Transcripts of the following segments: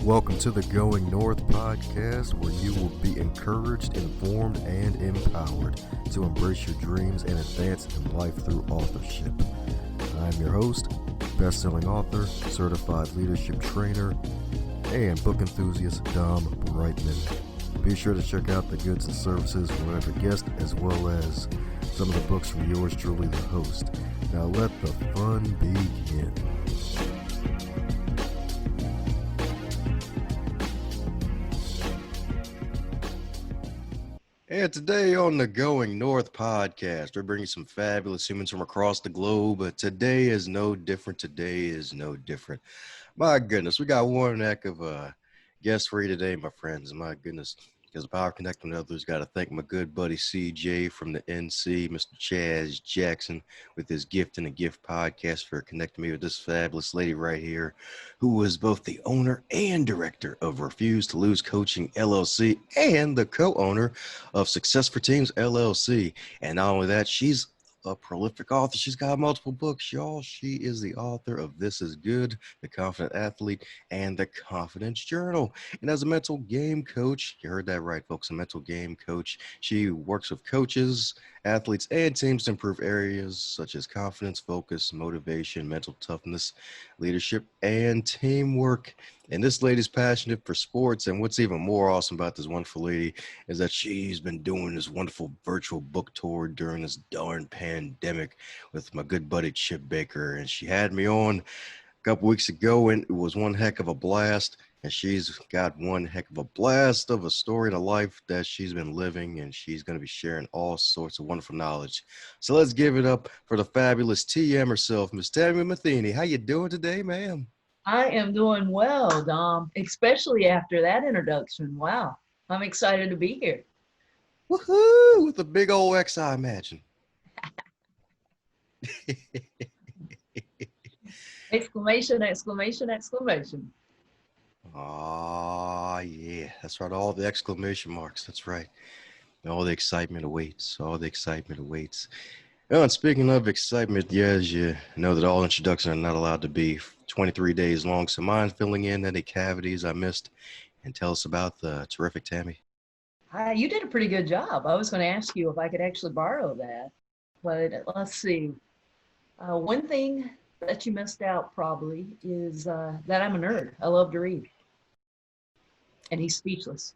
Welcome to the Going North podcast, where you will be encouraged, informed, and empowered to embrace your dreams and advance in life through authorship. I'm your host, bestselling author, certified leadership trainer, and book enthusiast Dom Brightman. Be sure to check out the goods and services from every guest, as well as some of the books from yours truly, the host. Now let the fun begin. And today on the Going North podcast, we're bringing some fabulous humans from across the globe. But today is no different. My goodness, we got one heck of a guest for you today, my friends. My goodness, because Power Connecting with Others, got to thank my good buddy CJ from the NC, Mr. Chaz Jackson, with his Gift and a Gift podcast for connecting me with this fabulous lady right here, who is both the owner and director of Refuse to Lose Coaching LLC and the co-owner of Success for Teams LLC. And not only that, she's a prolific author. She's got multiple books, y'all. She is the author of This Is Good, The Confident Athlete, and The Confidence Journal. And as a mental game coach, you heard that right, folks, a mental game coach, she works with coaches, athletes, and teams to improve areas such as confidence, focus, motivation, mental toughness, leadership, and teamwork. And this lady's passionate for sports. And what's even more awesome about this wonderful lady is that she's been doing this wonderful virtual book tour during this darn pandemic with my good buddy Chip Baker. And she had me on a couple weeks ago, and it was one heck of a blast. And she's got one heck of a blast of a story to life that she's been living, and she's going to be sharing all sorts of wonderful knowledge. So let's give it up for the fabulous TM herself, Miss Tami Matheny. How you doing today, ma'am? I am doing well, Dom, especially after that introduction. Wow, I'm excited to be here. Woohoo! With a big old X, I imagine. Exclamation, exclamation, exclamation. Oh, yeah. That's right. All the exclamation marks. That's right. All the excitement awaits. All the excitement awaits. Oh, and speaking of excitement, yeah, as you know that all introductions are not allowed to be 23 days long. So mind filling in any cavities I missed, and tell us about the terrific Tami. You did a pretty good job. I was going to ask you if I could actually borrow that, but let's see. One thing that you missed out probably is that I'm a nerd. I love to read. And he's speechless.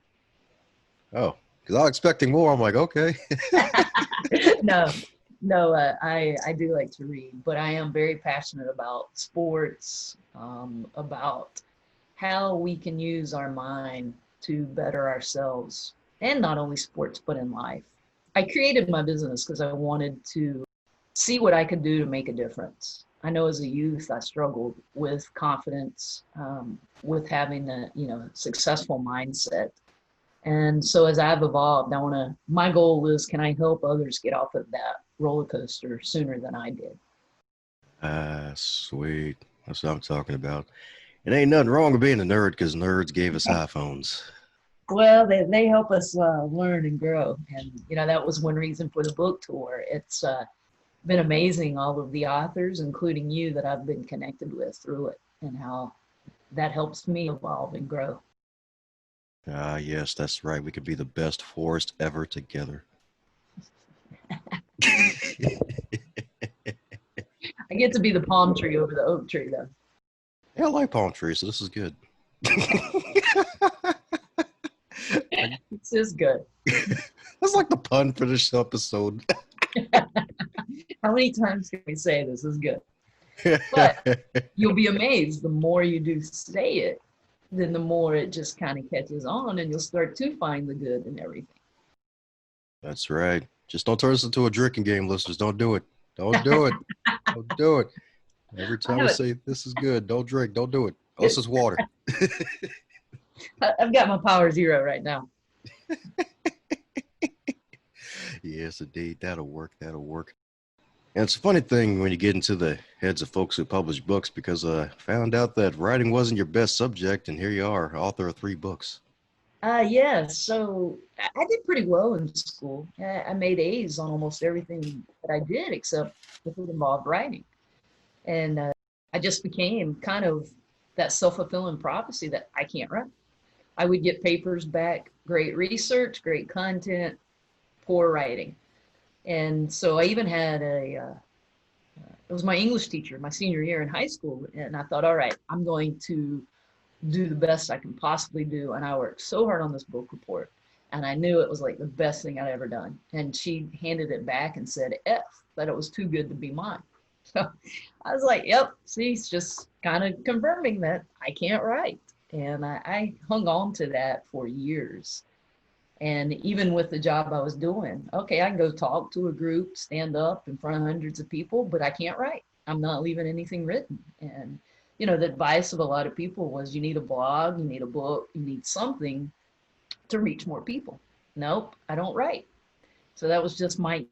Oh, because I was expecting more. I'm like, okay. No, no, I do like to read, but I am very passionate about sports, about how we can use our mind to better ourselves, and not only sports, but in life. I created my business because I wanted to see what I could do to make a difference. I know as a youth, I struggled with confidence, with having a successful mindset. And so as I've evolved, my goal is, can I help others get off of that roller coaster sooner than I did? Sweet. That's what I'm talking about. It ain't nothing wrong with being a nerd because nerds gave us iPhones. Well, they help us learn and grow. And, that was one reason for the book tour. It's been amazing, all of the authors, including you, that I've been connected with through it, and how that helps me evolve and grow. Yes, that's right. We could be the best forest ever together. I get to be the palm tree over the oak tree, though. Yeah, I like palm trees, so this is good. This is good. That's like the pun for this episode. How many times can we say this is good? But you'll be amazed. The more you do say it, then the more it just kind of catches on, and you'll start to find the good in everything. That's right. Just don't turn this into a drinking game, listeners. Don't do it. Don't do it. Don't do it. Every time we say this is good, don't drink. Don't do it. Oh, this is water. I've got my power zero right now. Yes, indeed. That'll work. That'll work. And it's a funny thing when you get into the heads of folks who publish books, because I found out that writing wasn't your best subject, and here you are, author of 3 books. Yes. So I did pretty well in school. I made A's on almost everything that I did, except if it involved writing. And I just became kind of that self-fulfilling prophecy that I can't write. I would get papers back, great research, great content, poor writing. And so I even had it was my English teacher my senior year in high school. And I thought, all right, I'm going to do the best I can possibly do. And I worked so hard on this book report. And I knew it was like the best thing I'd ever done. And she handed it back and said F, that it was too good to be mine. So I was like, yep, see, it's just kind of confirming that I can't write. And I hung on to that for years. And even with the job I was doing, okay, I can go talk to a group, stand up in front of hundreds of people, but I can't write. I'm not leaving anything written. And, you know, the advice of a lot of people was you need a blog, you need a book, you need something to reach more people. Nope, I don't write. So that was just my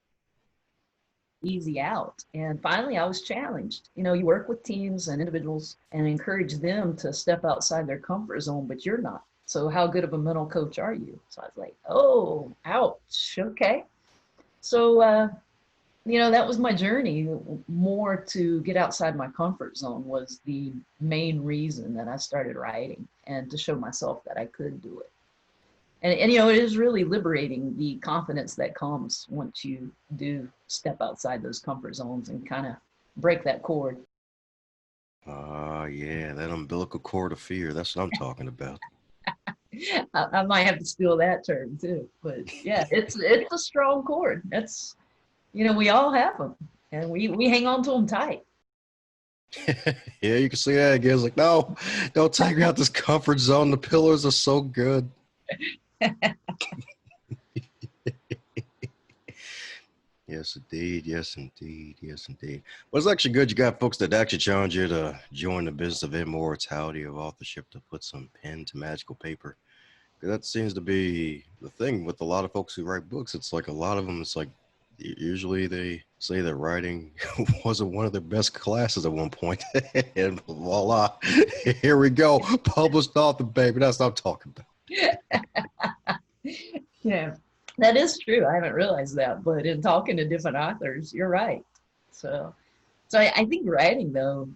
easy out. And finally, I was challenged. You know, you work with teams and individuals and encourage them to step outside their comfort zone, but you're not. So, how good of a mental coach are you? So, I was like, oh, ouch. Okay. So, you know, that was my journey. More to get outside my comfort zone was the main reason that I started writing, and to show myself that I could do it. And you know, it is really liberating, the confidence that comes once you do step outside those comfort zones and kind of break that cord. Yeah, that umbilical cord of fear. That's what I'm talking about. I might have to steal that term too, but yeah, it's a strong cord. That's, you know, we all have them, and we hang on to them tight. Yeah, you can see that again. It's like, no, don't take me out this comfort zone. The pillars are so good. Yes, indeed. Yes, indeed. Yes, indeed. Well, it's actually good you got folks that actually challenge you to join the business of immortality, of authorship, to put some pen to magical paper. 'Cause that seems to be the thing with a lot of folks who write books. It's like a lot of them, it's like usually they say that writing wasn't one of their best classes at one point. And voila, here we go. Published author, baby. That's what I'm talking about. Yeah, that is true. I haven't realized that, but in talking to different authors, you're right. So, I think writing, though,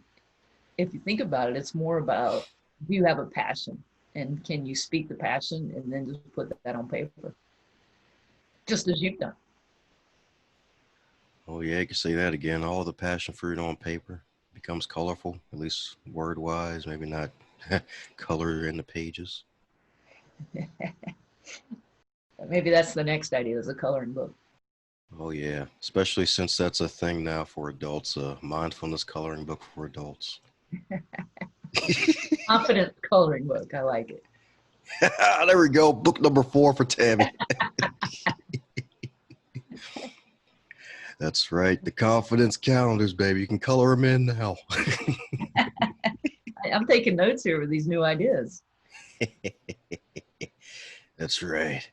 if you think about it, it's more about, do you have a passion, and can you speak the passion and then just put that on paper, just as you've done. Oh, yeah, you can see that again. All the passion fruit on paper becomes colorful, at least word wise, maybe not color in the pages. Maybe that's the next idea, is a coloring book. Oh, yeah, especially since that's a thing now for adults, a mindfulness coloring book for adults. Confident coloring book. I like it. There we go. Book number 4 for Tami. That's right. The confidence calendars, baby. You can color them in now. I'm taking notes here with these new ideas. That's right.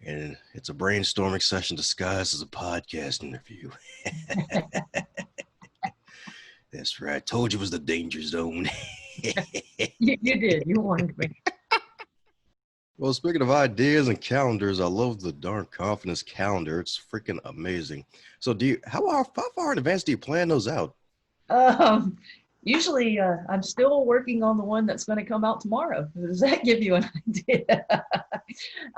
And it's a brainstorming session disguised as a podcast interview. That's right. Told you it was the danger zone. You did. You warned me. Well, speaking of ideas and calendars, I love the darn confidence calendar. It's freaking amazing. So how far in advance do you plan those out? Um, Usually, I'm still working on the one that's going to come out tomorrow. Does that give you an idea?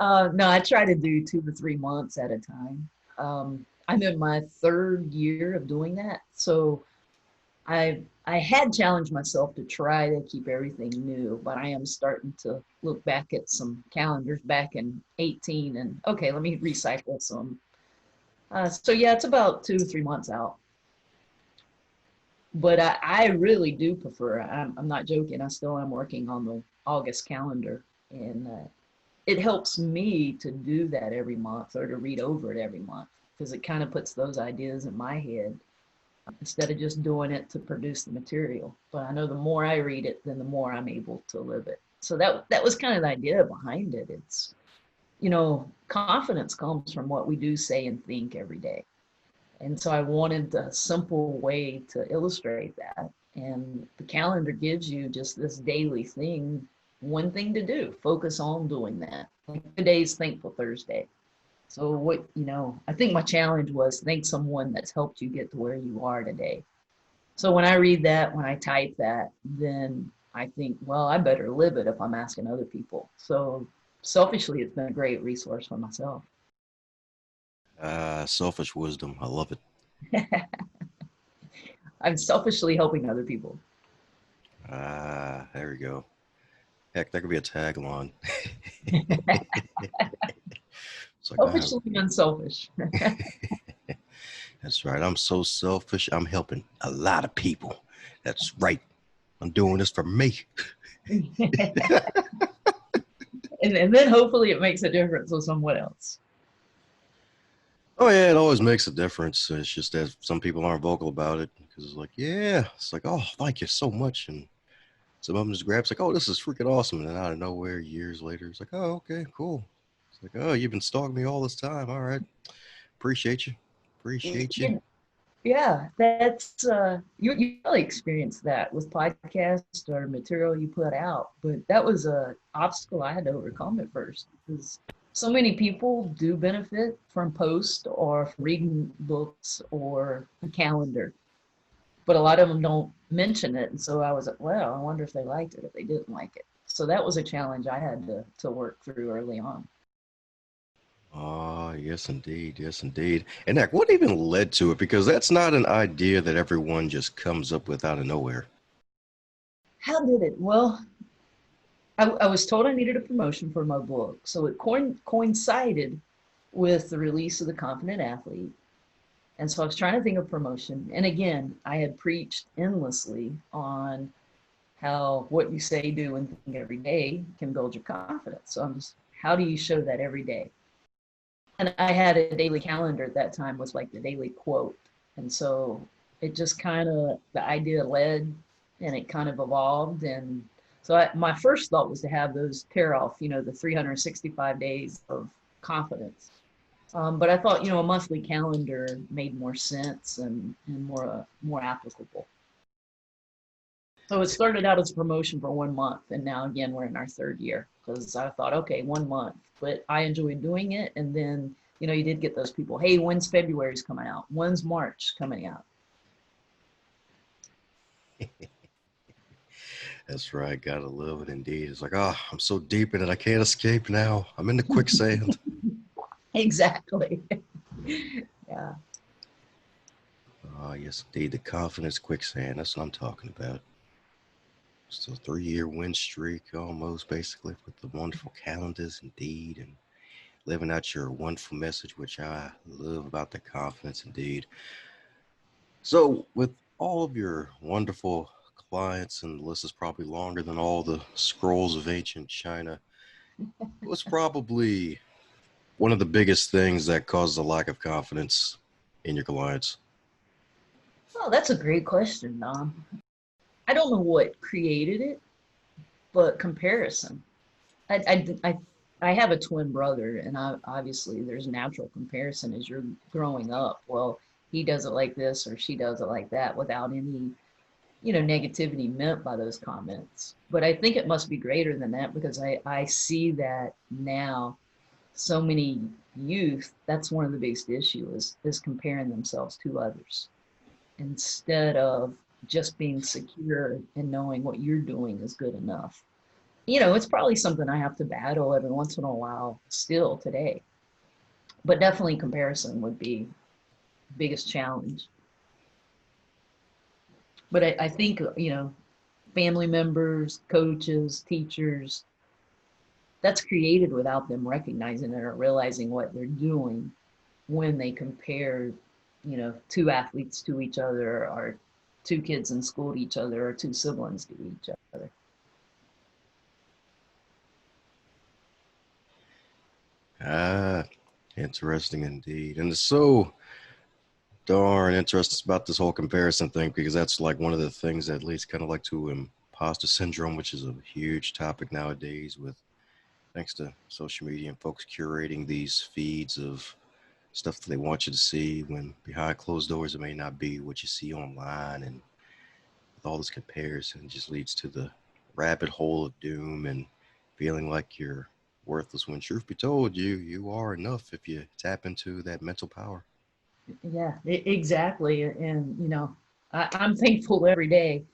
No, I try to do 2 to 3 months at a time. I'm in my 3rd year of doing that, so I had challenged myself to try to keep everything new, but I am starting to look back at some calendars back in 18, and okay, let me recycle some. So yeah, it's about 2 to 3 months out. But I really do prefer, I'm not joking, I still am working on the August calendar. And it helps me to do that every month, or to read over it every month, because it kind of puts those ideas in my head instead of just doing it to produce the material. But I know the more I read it, then the more I'm able to live it. So that was kind of the idea behind it. It's, you know, confidence comes from what we do, say, and think every day. And so I wanted a simple way to illustrate that. And the calendar gives you just this daily thing, one thing to do, focus on doing that. Like today's Thankful Thursday. So what, you know, I think my challenge was thank someone that's helped you get to where you are today. So when I read that, when I type that, then I think, well, I better live it if I'm asking other people. So selfishly, it's been a great resource for myself. Selfish wisdom. I love it. I'm selfishly helping other people. There we go. Heck, that could be a tagline. It's like, Selfishly unselfish. that's right. I'm so selfish. I'm helping a lot of people. That's right. I'm doing this for me. And then hopefully it makes a difference with someone else. Oh yeah, it always makes a difference. It's just that some people aren't vocal about it because it's like, yeah, it's like, oh, thank you so much, and some of them just grabs like, oh, this is freaking awesome, and then out of nowhere, years later, it's like, oh, okay, cool. It's like, oh, you've been stalking me all this time. All right, appreciate you, appreciate you. Yeah, that's you probably experienced that with podcast or material you put out, but that was a obstacle I had to overcome at first because so many people do benefit from post or from reading books or a calendar, but a lot of them don't mention it, and so I was like, well, I wonder if they liked it, if they didn't like it. So that was a challenge I had to work through early on. Oh, yes, indeed, yes, indeed. And Nick, what even led to it? Because that's not an idea that everyone just comes up with out of nowhere. How did it? Well, I was told I needed a promotion for my book, so it coincided with the release of The Confident Athlete. And so I was trying to think of promotion. And again, I had preached endlessly on how what you say, do, and think every day can build your confidence. So I'm just, how do you show that every day? And I had a daily calendar at that time was like the daily quote. And so it just kind of, the idea led and it kind of evolved. And so my first thought was to have those tear off, the 365 days of confidence. But I thought, a monthly calendar made more sense and more applicable. So it started out as a promotion for 1 month, and now again we're in our third year because I thought, okay, 1 month, but I enjoyed doing it. And then you did get those people, hey, when's February's coming out? When's March coming out? That's right. Gotta love it indeed. It's like, oh, I'm so deep in it. I can't escape now. I'm in the quicksand. Exactly. Yeah. Oh, yes, indeed. The confidence quicksand. That's what I'm talking about. It's a 3 year win streak almost, basically, with the wonderful calendars indeed, and living out your wonderful message, which I love about the confidence indeed. So, with all of your wonderful clients, and the list is probably longer than all the scrolls of ancient China, what's probably one of the biggest things that causes a lack of confidence in your clients? Oh, that's a great question, Dom. I don't know what created it, but comparison. I have a twin brother, and obviously there's natural comparison as you're growing up. Well, he does it like this or she does it like that without any, negativity meant by those comments. But I think it must be greater than that because I see that now so many youth, that's one of the biggest issues is comparing themselves to others instead of just being secure and knowing what you're doing is good enough. It's probably something I have to battle every once in a while still today. But definitely comparison would be biggest challenge. But I think, family members, coaches, teachers, that's created without them recognizing it or realizing what they're doing when they compare, two athletes to each other or two kids in school to each other or two siblings to each other. Ah, interesting indeed. And it's so darn interesting about this whole comparison thing because that's like one of the things that leads kind of like to imposter syndrome, which is a huge topic nowadays with thanks to social media and folks curating these feeds of stuff that they want you to see when behind closed doors it may not be what you see online, and with all this comparison it just leads to the rabbit hole of doom and feeling like you're worthless when truth be told you are enough if you tap into that mental power. Yeah, exactly. And, I'm thankful every day.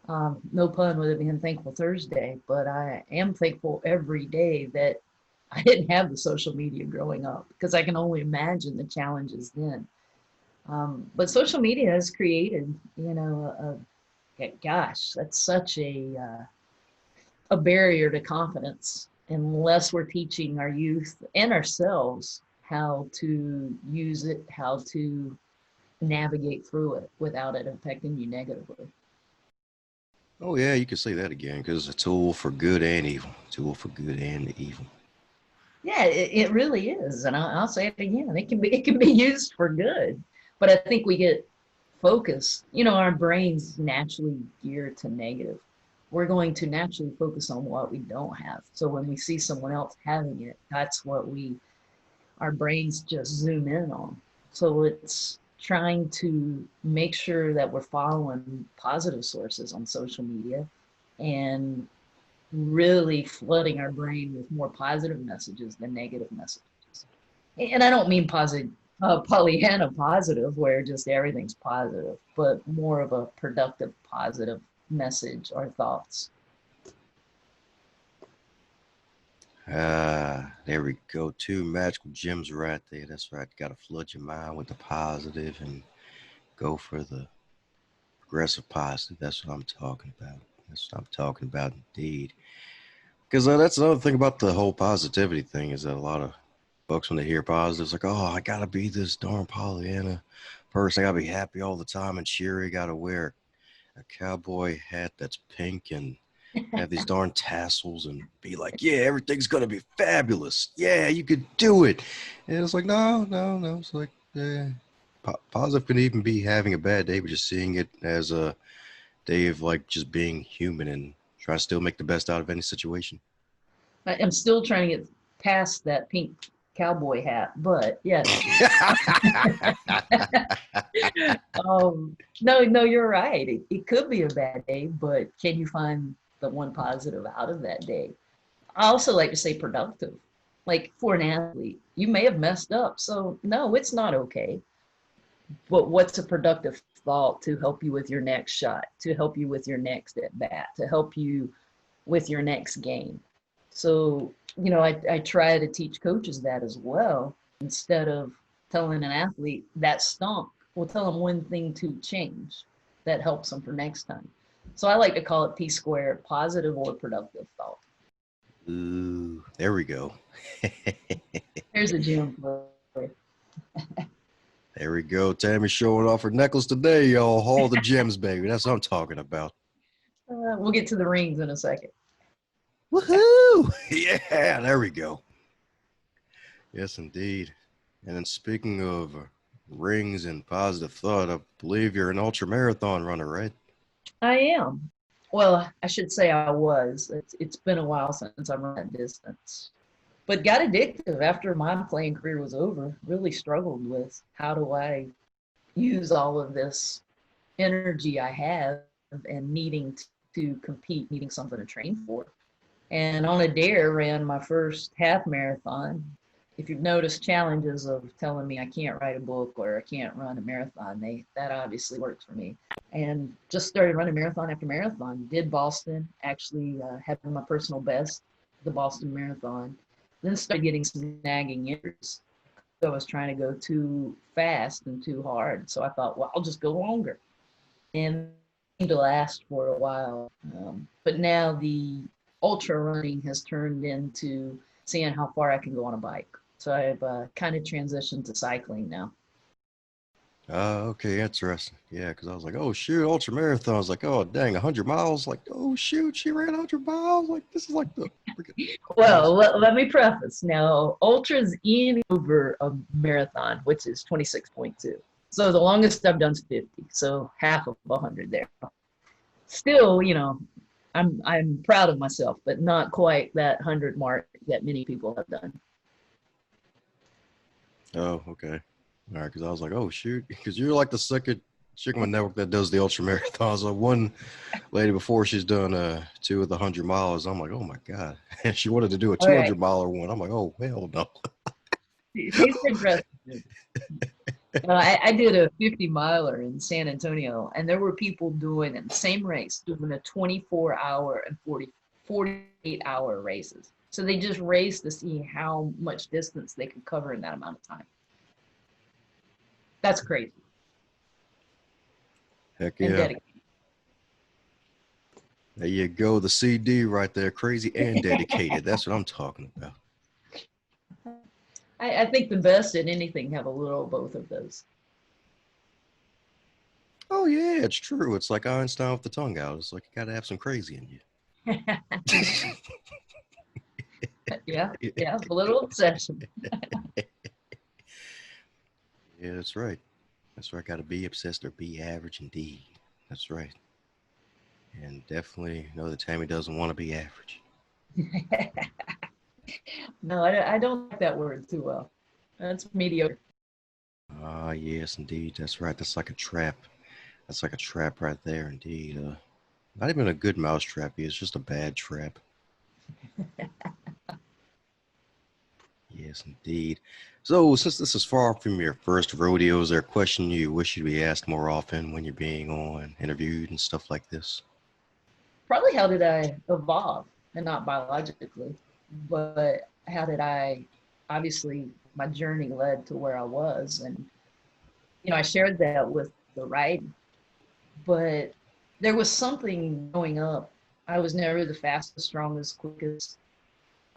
No pun with it being Thankful Thursday, but I am thankful every day that I didn't have the social media growing up because I can only imagine the challenges then. But social media has created, gosh, that's such a barrier to confidence unless we're teaching our youth and ourselves how to use it, how to navigate through it without it affecting you negatively. Oh yeah, you can say that again because it's a tool for good and evil. Tool for good and evil. Yeah, it really is, and I'll say it again. It can be used for good, but I think we get focused. Our brains naturally gear to negative. We're going to naturally focus on what we don't have. So when we see someone else having it, that's what our brains just zoom in on. So it's trying to make sure that we're following positive sources on social media and really flooding our brain with more positive messages than negative messages. And I don't mean positive, Pollyanna positive, where just everything's positive, but more of a productive, positive message or thoughts. There we go. Two magical gems right there. That's right. Got to flood your mind with the positive and go for the progressive positive. That's what I'm talking about. That's what I'm talking about indeed. Because that's another thing about the whole positivity thing is that a lot of folks, when they hear positives, like, oh, I got to be this darn Pollyanna person. I got to be happy all the time and cheery. Got to wear a cowboy hat that's pink and have these darn tassels and be like, yeah, everything's going to be fabulous. Yeah, you could do it. And it's like, no, no, no. It's like, positive can even be having a bad day, but just seeing it as a day of like just being human and try to still make the best out of any situation. I'm still trying to get past that pink cowboy hat, but yes. No, you're right. It could be a bad day, but can you find the one positive out of that day? I also like to say productive. Like for an athlete, you may have messed up. So, no, it's not okay. But what's a productive thought to help you with your next shot, to help you with your next at bat, to help you with your next game? So, I try to teach coaches that as well. Instead of telling an athlete that stunk, we'll tell them one thing to change that helps them for next time. So I like to call it P squared, positive or productive thought. Ooh, there we go. Here's a gem for you. There we go. Tami showing off her necklace today, y'all. All the gems, baby. That's what I'm talking about. We'll get to the rings in a second. Woohoo! Yeah, there we go. Yes, indeed. And then speaking of rings and positive thought, I believe you're an ultra marathon runner, right? I am. Well, I should say I was. It's been a while since I've run that distance. But got addictive after my playing career was over. Really struggled with how do I use all of this energy I have and needing to compete, needing something to train for. And on a dare ran my first half marathon. If you've noticed challenges of telling me I can't write a book or I can't run a marathon, that obviously works for me. And just started running marathon after marathon. Did Boston, actually having my personal best, the Boston Marathon. Then started getting some nagging injuries. So I was trying to go too fast and too hard. So I thought, well, I'll just go longer. And to last for a while. But now the ultra running has turned into seeing how far I can go on a bike. So I've kind of transitioned to cycling now. Okay, interesting. Yeah, because I was like, oh, shoot, ultra marathon. I was like, oh, dang, 100 miles. Like, oh, shoot, she ran 100 miles. Like, this is like the freaking Well, most. let me preface now. Ultra's in over a marathon, which is 26.2. So the longest I've done is 50. So half of 100 there. Still, I'm proud of myself, but not quite that 100 mark that many people have done. Oh, okay. All right, because I was like, oh, shoot. Because you're like the second chick on my network that does the ultra marathons. So one lady before she's done two of the 100 miles. I'm like, oh, my God. And she wanted to do a All right. 200 miler one. I'm like, oh, hell no. She's progressive. I did a 50 miler in San Antonio, and there were people doing in the same race, doing a 24-hour and 48-hour races. So they just raced to see how much distance they could cover in that amount of time. That's crazy Heck and yeah. dedicated. There you go. The CD right there. Crazy and dedicated. That's what I'm talking about. I think the best in anything have a little of both of those. Oh, yeah, it's true. It's like Einstein with the tongue out. It's like you got to have some crazy in you. Yeah, yeah, a little obsession. Yeah, that's right. That's right. Got to be obsessed or be average indeed. That's right. And definitely know that Tami doesn't want to be average. No, I don't like that word too well. That's mediocre. Ah, yes, indeed. That's right. That's like a trap. That's like a trap right there, indeed. Not even a good mouse trap. It's just a bad trap. Yes, indeed. So, since this is far from your first rodeo, is there a question you wish you'd be asked more often when you're being on interviewed and stuff like this? Probably how did I evolve, and not biologically, but how did I, obviously, my journey led to where I was. And, I shared that with the writing, but there was something growing up. I was never the fastest, strongest, quickest,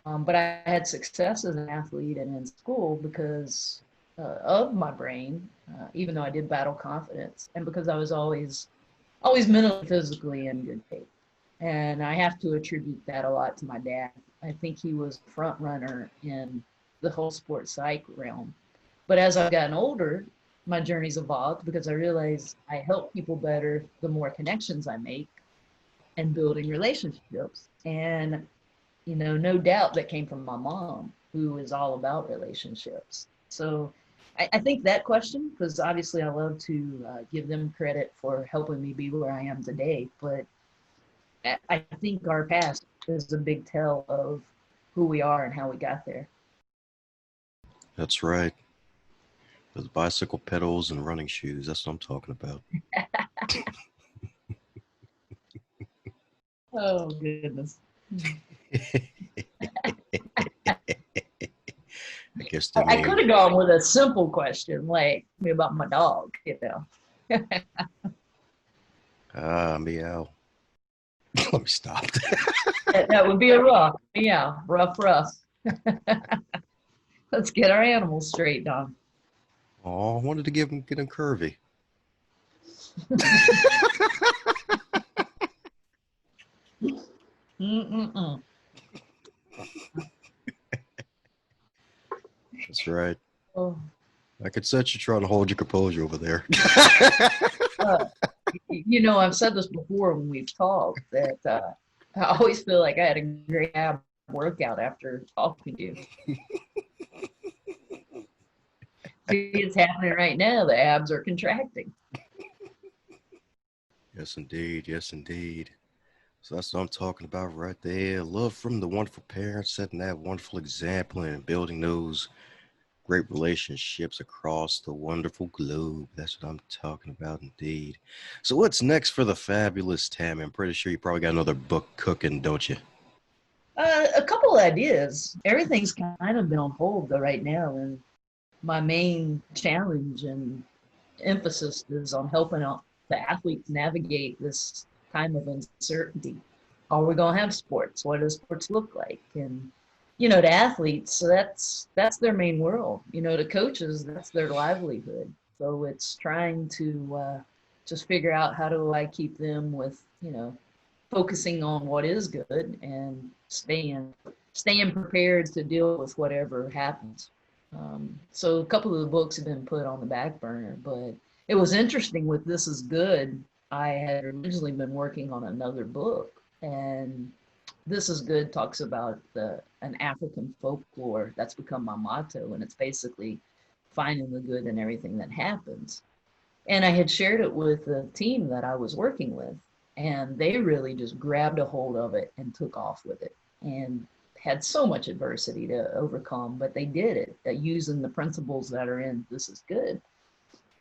but I had success as an athlete and in school because of my brain, even though I did battle confidence, and because I was always mentally, physically in good shape. And I have to attribute that a lot to my dad. I think he was a front runner in the whole sports psych realm. But as I've gotten older, my journey's evolved because I realize I help people better the more connections I make and building relationships. And, no doubt that came from my mom, who is all about relationships. So I think that question, because obviously I love to give them credit for helping me be where I am today, but I think our past is a big tell of who we are and how we got there. That's right. With bicycle pedals and running shoes. That's what I'm talking about. Oh, goodness. I guess the I could main. have gone with a simple question like about my dog. Ah, meow. Let me stop. That would be a rough. Yeah, rough. Let's get our animals straight, Don. Oh, I wanted to get him curvy. Mm-mm-mm. That's right. Oh, I could sense you trying to hold your composure over there. uh, I've said this before when we've talked that I always feel like I had a great ab workout after talking to you. See, it's happening right now. The abs are contracting. Yes, indeed. Yes, indeed. So that's what I'm talking about right there. Love from the wonderful parents, setting that wonderful example and building those great relationships across the wonderful globe. That's what I'm talking about indeed. So what's next for the fabulous Tammy? I'm pretty sure you probably got another book cooking, don't you? A couple of ideas. Everything's kind of been on hold though right now, and my main challenge and emphasis is on helping out the athletes navigate this time of uncertainty. Are we going to have sports? What does sports look like? And to athletes, so that's their main world. To coaches, that's their livelihood. So it's trying to just figure out how do I keep them with focusing on what is good and staying prepared to deal with whatever happens. So a couple of the books have been put on the back burner, but it was interesting with This Is Good. I had originally been working on another book, and This Is Good talks about an African folklore that's become my motto, and it's basically finding the good in everything that happens. And I had shared it with the team that I was working with, and they really just grabbed a hold of it and took off with it and had so much adversity to overcome, but they did it using the principles that are in This Is Good.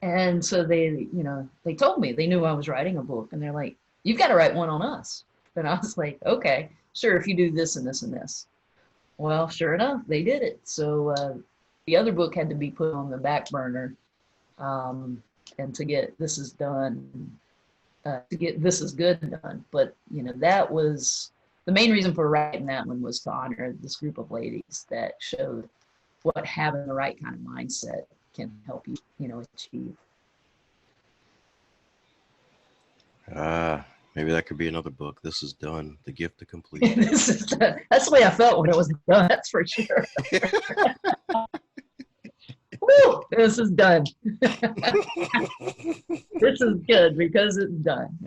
And so they told me, they knew I was writing a book, and they're like, you've got to write one on us. And I was like, okay, sure, if you do this and this and this. Well, sure enough, they did it. So the other book had to be put on the back burner, and to get This Is Done, to get This Is Good done. But, that was the main reason for writing that one, was to honor this group of ladies that showed what having the right kind of mindset can help you, achieve. Maybe that could be another book. This Is Done, The Gift of Completion. That's the way I felt when it was done. That's for sure. Woo, this is done. This is good because it's done.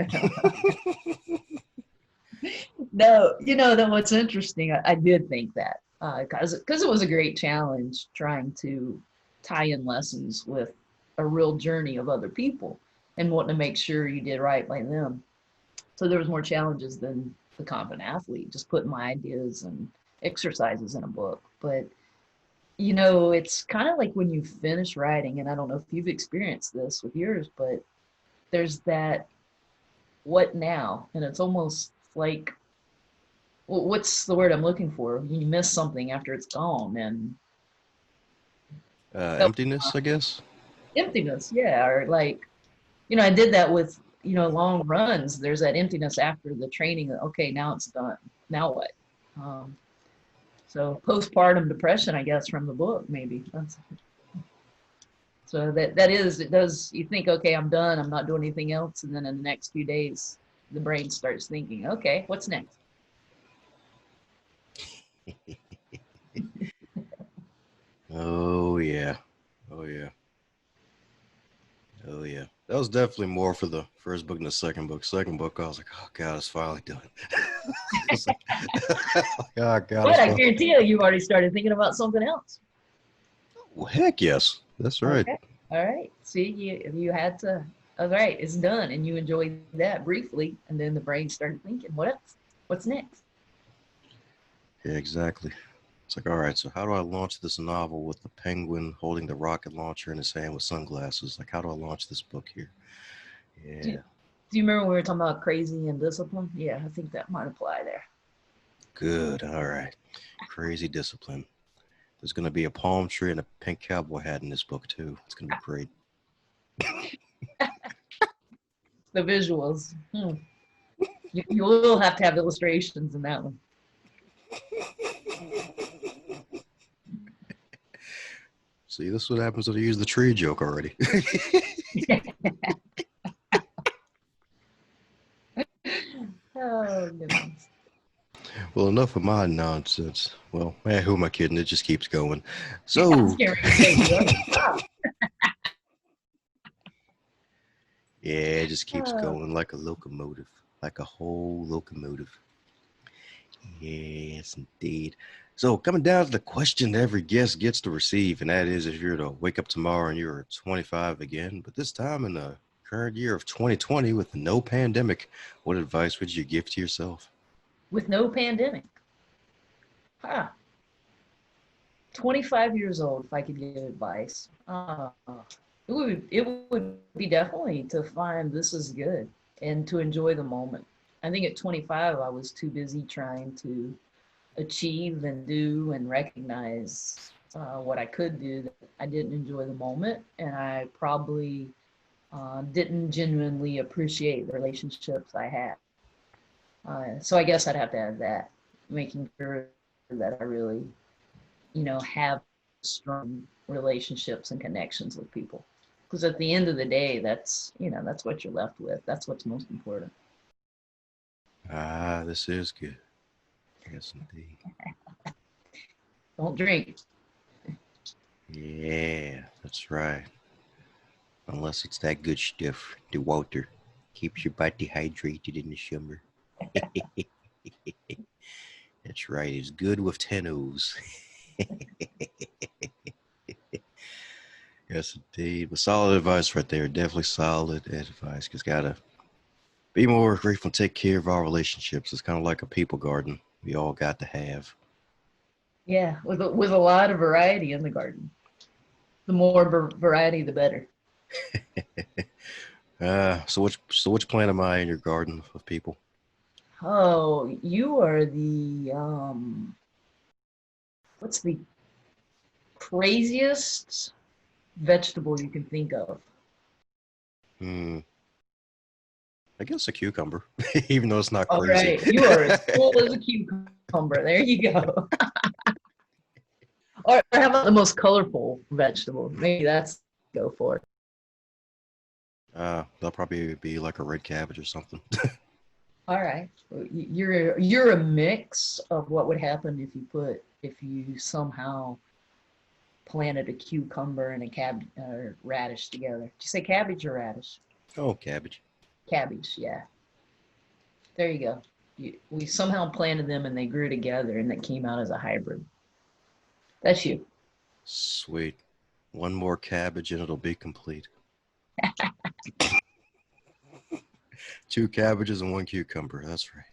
No, that what's interesting, I did think that, because it was a great challenge trying to tie in lessons with a real journey of other people and wanting to make sure you did right by them. So there was more challenges than the confident athlete, just putting my ideas and exercises in a book. But it's kind of like when you finish writing, and I don't know if you've experienced this with yours, but there's that what now? And it's almost like, what's the word I'm looking for? You miss something after it's gone, and Emptiness, I guess. emptiness, yeah. Or like, I did that with, long runs. There's that emptiness after the training. Okay, now it's done. Now what? Um, so postpartum depression, I guess, from the book, maybe. So it does, you think, okay, I'm done, I'm not doing anything else. And then in the next few days, the brain starts thinking, okay, what's next? Oh, yeah. Oh, yeah. Oh, yeah. That was definitely more for the first book than the second book. Second book, I was like, oh, God, it's finally done. It's like, oh, God, But it's I finally. guarantee you already started thinking about something else. Well, heck yes. That's right. Okay. All right. See, you had to, all right, it's done. And you enjoyed that briefly. And then the brain started thinking, what else? What's next? Yeah, exactly. It's like, all right, so how do I launch this novel with the penguin holding the rocket launcher in his hand with sunglasses? Like, how do I launch this book here? Do, Yeah, do you remember when we were talking about crazy and discipline? Yeah, I think that might apply there. good. All right. Crazy discipline. There's going to be a palm tree and a pink cowboy hat in this book, too. It's going to be great. The visuals. You will have to have illustrations in that one. See, this is what happens when I use the tree joke already. Oh, goodness. Well, enough of my nonsense. Well, man, who am I kidding? It just keeps going. So, Scared to say, stop. yeah, it just keeps going like a locomotive, like a whole locomotive. Yes, indeed. So, coming down to the question every guest gets to receive, and that is if you're to wake up tomorrow and you're 25 again, but this time in the current year of 2020 with no pandemic, what advice would you give to yourself? With no pandemic. Huh. 25 years old, if I could give advice. It would be definitely to find this is good and to enjoy the moment. I think at 25, I was too busy trying to achieve and do and recognize what I could do, that I didn't enjoy the moment, and I probably didn't genuinely appreciate the relationships I had. So I guess I'd have to add that, making sure that I really, have strong relationships and connections with people. Because at the end of the day, that's what you're left with. That's what's most important. Ah, this is good. Yes, indeed. Don't drink. Yeah, that's right. Unless it's that good stuff, the water keeps your body hydrated in the summer. That's right. It's good with 10 O's. Yes, indeed. But solid advice right there. Definitely solid advice. Because gotta be more grateful and take care of our relationships. It's kind of like a people garden we all got to have. Yeah, with a lot of variety in the garden. The more variety, the better. So which plant am I in your garden of people? Oh, you are the what's the craziest vegetable you can think of? Hmm. I guess a cucumber, even though it's not All crazy. right, you are as cool as a cucumber. There you go. Or how about the most colorful vegetable? Maybe that's go for it. That'll probably be like a red cabbage or something. All right, you're a mix of what would happen if you somehow planted a cucumber and a radish together. Did you say cabbage or radish? Oh, cabbage. Cabbage, yeah. There you go. We somehow planted them and they grew together and they came out as a hybrid. That's you. Sweet. One more cabbage and it'll be complete. Two cabbages and one cucumber. That's right.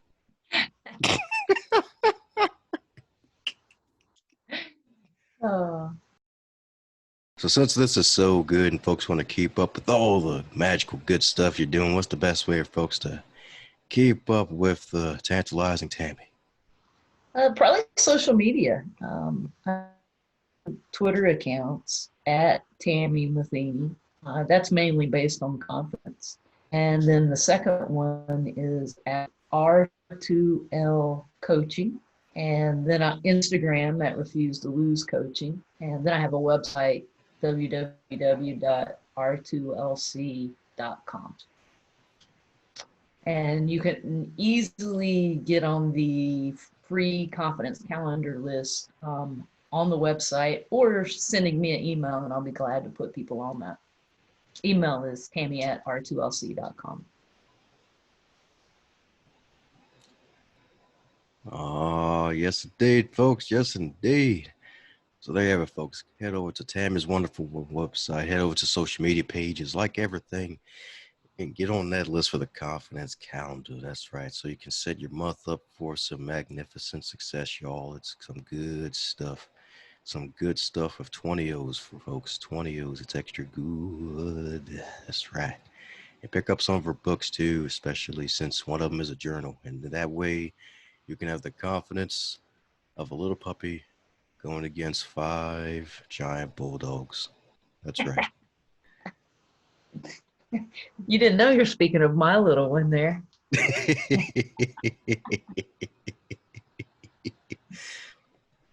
Oh, So since this is so good and folks want to keep up with all the magical good stuff you're doing, what's the best way for folks to keep up with the tantalizing Tami? probably social media. Twitter accounts at Tami Matheny. That's mainly based on confidence. And then the second one is at R2L Coaching. And then Instagram at Refuse to Lose Coaching. And then I have a website, www.r2lc.com. And you can easily get on the free confidence calendar list on the website or sending me an email and I'll be glad to put people on that. Email is Tami at r2lc.com. Oh, yes, indeed, folks. Yes, indeed. So there you have it, folks. Head over to Tami's wonderful website. Head over to social media pages, like everything, and get on that list for the confidence calendar. That's right. So you can set your month up for some magnificent success, y'all. It's some good stuff. Some good stuff with 20 O's for folks. 20 O's. It's extra good. That's right. And pick up some of her books too, especially since one of them is a journal. And that way you can have the confidence of a little puppy going against 5 giant bulldogs. That's right. You didn't know you're speaking of my little one there.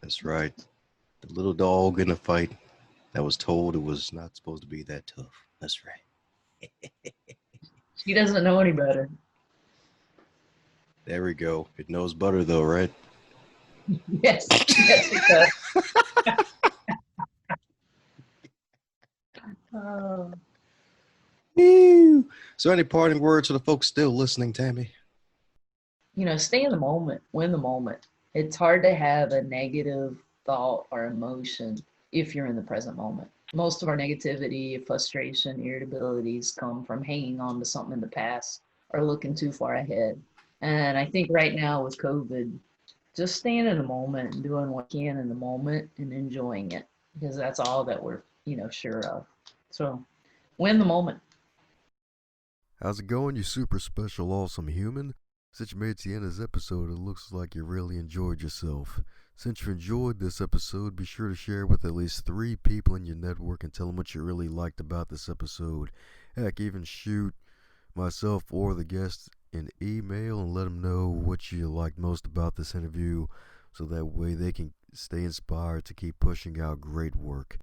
That's right. The little dog in a fight that was told it was not supposed to be that tough. That's right. She doesn't know any better. There we go. It knows butter though, right? Yes, yes, it does. Oh. Ew. So any parting words to the folks still listening, Tami? Stay in the moment, win the moment. It's hard to have a negative thought or emotion if you're in the present moment. Most of our negativity, frustration, irritabilities come from hanging on to something in the past or looking too far ahead. And I think right now with COVID, just staying in the moment and doing what you can in the moment and enjoying it because that's all that we're, sure of. So win the moment. How's it going, you super special, awesome human? Since you made it to the end of this episode, it looks like you really enjoyed yourself. Since you enjoyed this episode, be sure to share with at least 3 people in your network and tell them what you really liked about this episode. Heck, even shoot myself or the guest an email and let them know what you liked most about this interview so that way they can stay inspired to keep pushing out great work.